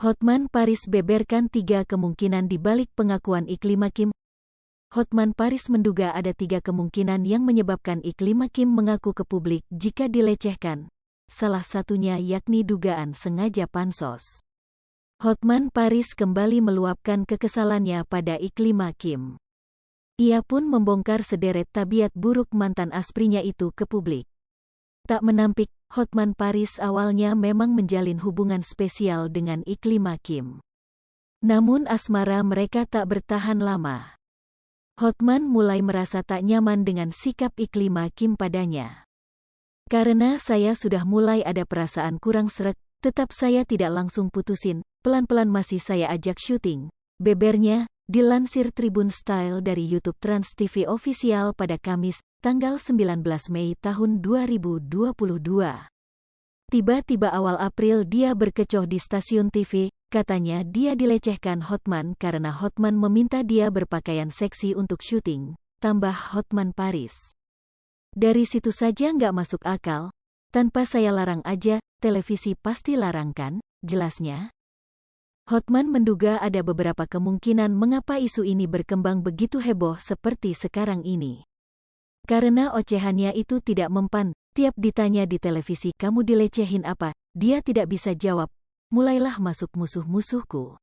Hotman Paris beberkan 3 kemungkinan di balik pengakuan Iklima Kim. Hotman Paris menduga ada 3 kemungkinan yang menyebabkan Iklima Kim mengaku ke publik jika dilecehkan. Salah satunya yakni dugaan sengaja pansos. Hotman Paris kembali meluapkan kekesalannya pada Iklima Kim. Ia pun membongkar sederet tabiat buruk mantan asprinya itu ke publik. Tak menampik, Hotman Paris awalnya memang menjalin hubungan spesial dengan Iklima Kim. Namun asmara mereka tak bertahan lama. Hotman mulai merasa tak nyaman dengan sikap Iklima Kim padanya. Karena saya sudah mulai ada perasaan kurang sreg, tetap saya tidak langsung putusin, pelan-pelan masih saya ajak syuting. Bebernya, dilansir Tribun Style dari YouTube Trans TV Official pada Kamis, tanggal 19 Mei tahun 2022. Tiba-tiba awal April dia berkecoh di stasiun TV, katanya dia dilecehkan Hotman karena Hotman meminta dia berpakaian seksi untuk syuting, tambah Hotman Paris. Dari situ saja nggak masuk akal, tanpa saya larang aja, televisi pasti larang kan, jelasnya. Hotman menduga ada beberapa kemungkinan mengapa isu ini berkembang begitu heboh seperti sekarang ini. Karena ocehannya itu tidak mempan, tiap ditanya di televisi kamu dilecehin apa, dia tidak bisa jawab, mulailah masuk musuh-musuhku.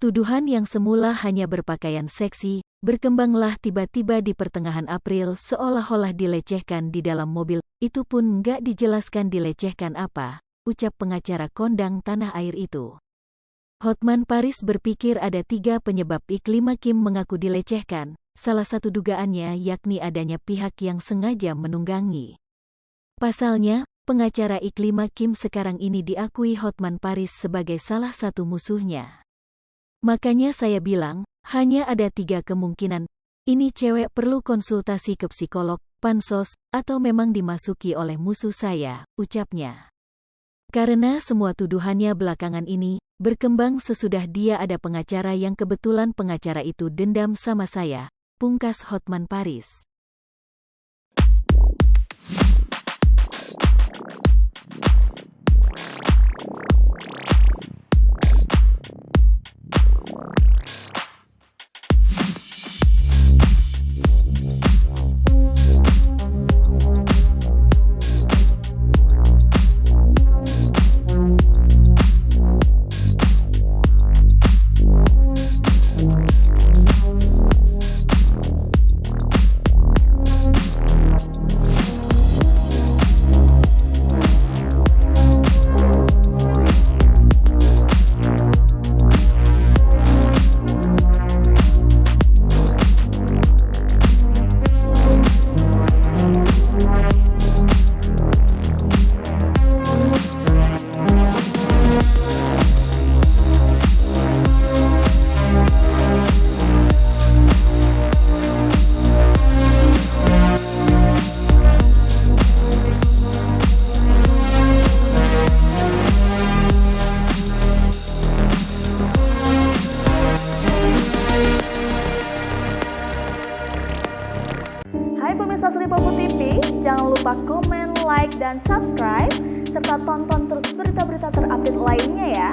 Tuduhan yang semula hanya berpakaian seksi, berkembanglah tiba-tiba di pertengahan April seolah-olah dilecehkan di dalam mobil, itu pun nggak dijelaskan dilecehkan apa, ucap pengacara kondang tanah air itu. Hotman Paris berpikir ada 3 penyebab Iklima Kim mengaku dilecehkan, salah satu dugaannya yakni adanya pihak yang sengaja menunggangi. Pasalnya, pengacara Iklima Kim sekarang ini diakui Hotman Paris sebagai salah satu musuhnya. Makanya saya bilang, hanya ada 3 kemungkinan, ini cewek perlu konsultasi ke psikolog, pansos, atau memang dimasuki oleh musuh saya, ucapnya. Karena semua tuduhannya belakangan ini, berkembang sesudah dia ada pengacara yang kebetulan pengacara itu dendam sama saya, pungkas Hotman Paris. Hai pemirsa Sri Popo TV, jangan lupa komen, like, dan subscribe, serta tonton terus berita-berita terupdate lainnya ya.